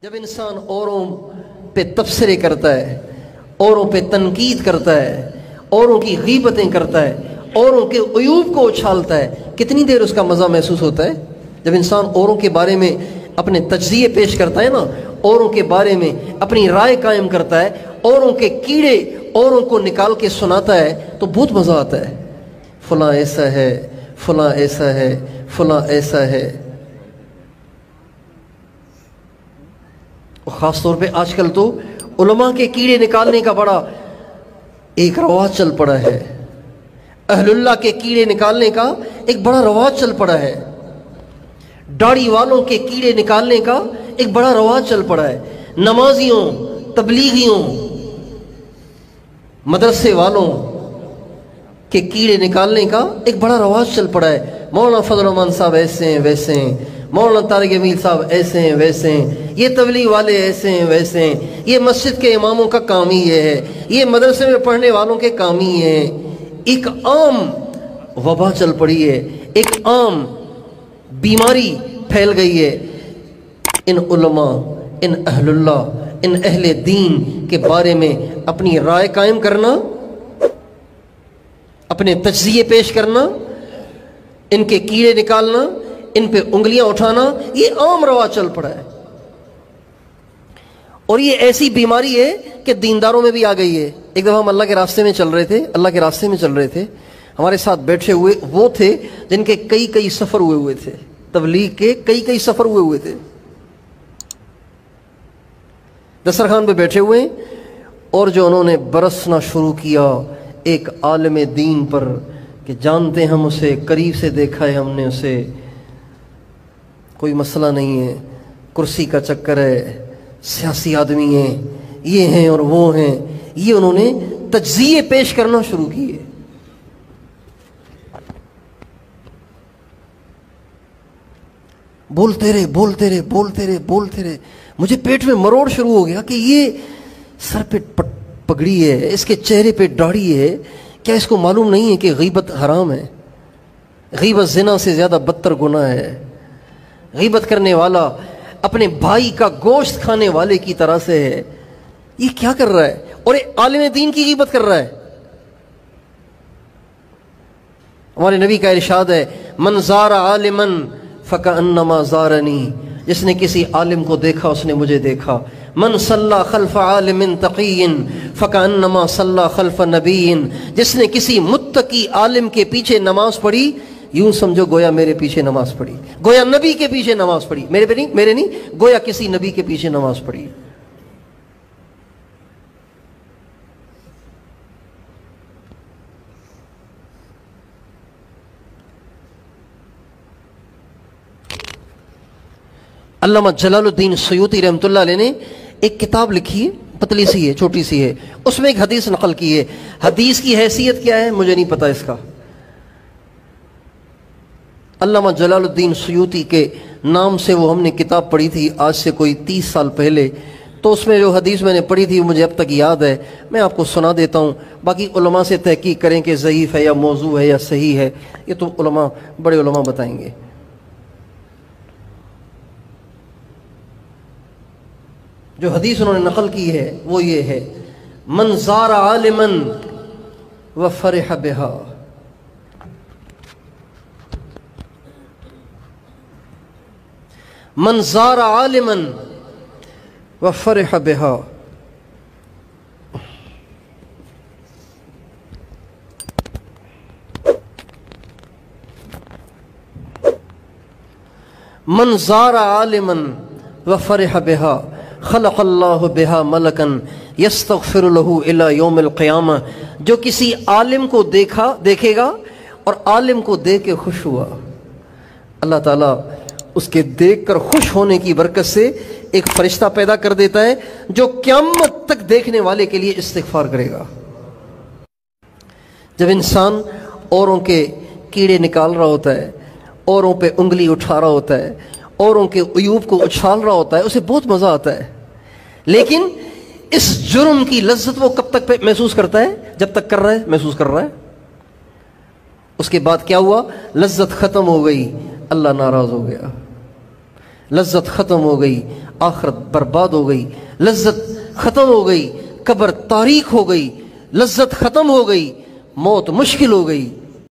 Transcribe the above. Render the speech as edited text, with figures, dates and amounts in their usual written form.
جب انسان اوروں پہ تبصرے کرتا ہے، اوروں پہ تنقید کرتا ہے، اوروں کی غیبتیں کرتا ہے، اوروں کے عیوب کو اچھالتا ہے، کتنی دیر اس کا مزہ محسوس ہوتا ہے؟ جب انسان اوروں کے بارے میں اپنے تجزیے پیش کرتا ہے نا، اوروں کے بارے میں اپنی رائے قائم کرتا ہے، اوروں کے کیڑے اوروں کو نکال کے سناتا ہے تو بہت مزہ آتا ہے۔ فلاں ایسا ہے، فلاں ایسا ہے، فلاں ایسا ہے۔ خاص طور پہ آج کل تو علماء کے کیڑے نکالنے کا بڑا ایک رواج چل پڑا ہے، اہل اللہ کے کیڑے نکالنے کا ایک بڑا رواج چل پڑا ہے، داڑھی والوں کے کیڑے نکالنے کا ایک بڑا رواج چل پڑا ہے، نمازیوں، تبلیغیوں، مدرسے والوں کے کیڑے نکالنے کا ایک بڑا رواج چل پڑا ہے۔ مولانا فضل الرحمان صاحب ایسے ہیں ویسے ہیں، مولانا طارق امیر صاحب ایسے ہیں ویسے ہیں، یہ تبلیغ والے ایسے ہیں ویسے ہیں، یہ مسجد کے اماموں کا کام ہی یہ ہے، یہ مدرسے میں پڑھنے والوں کے کام ہی ہے۔ ایک عام وبا چل پڑی ہے، ایک عام بیماری پھیل گئی ہے۔ ان علماء، ان اہل اللہ، ان اہل دین کے بارے میں اپنی رائے قائم کرنا، اپنے تجزیے پیش کرنا، ان کے کیڑے نکالنا، ان پہ انگلیاں اٹھانا، یہ عام رواج چل پڑا ہے۔ اور یہ ایسی بیماری ہے کہ دینداروں میں بھی آ گئی ہے۔ ایک دفعہ ہم اللہ کے راستے میں چل رہے تھے، ہمارے ساتھ بیٹھے ہوئے وہ تھے جن کے کئی سفر ہوئے تھے، تبلیغ کے کئی سفر ہوئے تھے، دسترخوان پہ بیٹھے ہوئے، اور جو انہوں نے برسنا شروع کیا ایک عالم دین پر کہ جانتے ہم اسے، قریب سے دیکھا ہے ہم نے اسے، کوئی مسئلہ نہیں ہے، کرسی کا چکر ہے، سیاسی آدمی ہیں، یہ ہیں اور وہ ہیں، یہ انہوں نے تجزیے پیش کرنا شروع کیے۔ بولتے رہے، مجھے پیٹ میں مروڑ شروع ہو گیا کہ یہ سر پہ پگڑی ہے، اس کے چہرے پہ داڑھی ہے، کیا اس کو معلوم نہیں ہے کہ غیبت حرام ہے؟ غیبت زنا سے زیادہ بدتر گناہ ہے۔ غیبت کرنے والا اپنے بھائی کا گوشت کھانے والے کی طرح سے ہے۔ یہ کیا کر رہا ہے؟ اور یہ عالم دین کی غیبت کر رہا ہے۔ ہمارے نبی کا ارشاد ہے، من زار عالما فکأنما زارنی، جس نے کسی عالم کو دیکھا اس نے مجھے دیکھا۔ من صلی خلف عالم تقی فکأنما صلی خلف نبی، جس نے کسی متقی عالم کے پیچھے نماز پڑھی یوں سمجھو گویا میرے پیچھے نماز پڑھی، گویا نبی کے پیچھے نماز پڑھی، میرے نہیں، گویا کسی نبی کے پیچھے نماز پڑھی۔ علامہ جلال الدین سیوطی رحمۃ اللہ علیہ نے ایک کتاب لکھی ہے، پتلی سی ہے، چھوٹی سی ہے، اس میں ایک حدیث نقل کی ہے۔ حدیث کی حیثیت کیا ہے مجھے نہیں پتا اس کا۔ علامہ جلال الدین سیوطی کے نام سے وہ ہم نے کتاب پڑھی تھی آج سے کوئی 30 سال پہلے، تو اس میں جو حدیث میں نے پڑھی تھی مجھے اب تک یاد ہے، میں آپ کو سنا دیتا ہوں، باقی علماء سے تحقیق کریں کہ ضعیف ہے یا موضوع ہے یا صحیح ہے، یہ تو بڑے علماء بتائیں گے۔ جو حدیث انہوں نے نقل کی ہے وہ یہ ہے، من زار عالما وفرح بہا، من زار عالما وفرح بہا، من زار عالما وفرح بہا خلق اللہ بہا ملکا یستغفر لہ الی یوم القیامہ، جو کسی عالم کو دیکھے گا اور عالم کو دیکھ کے خوش ہوا، اللہ تعالیٰ اس کے دیکھ کر خوش ہونے کی برکت سے ایک فرشتہ پیدا کر دیتا ہے جو قیامت تک دیکھنے والے کے لیے استغفار کرے گا۔ جب انسان اوروں کے کیڑے نکال رہا ہوتا ہے، اوروں پہ انگلی اٹھا رہا ہوتا ہے، اوروں کے عیوب کو اچھال رہا ہوتا ہے، اسے بہت مزہ آتا ہے، لیکن اس جرم کی لذت وہ کب تک محسوس کرتا ہے؟ جب تک کر رہا ہے محسوس کر رہا ہے، اس کے بعد کیا ہوا؟ لذت ختم ہو گئی، اللہ ناراض ہو گیا، لذت ختم ہو گئی، آخرت برباد ہو گئی، لذت ختم ہو گئی، قبر تاریک ہو گئی، لذت ختم ہو گئی، موت مشکل ہو گئی۔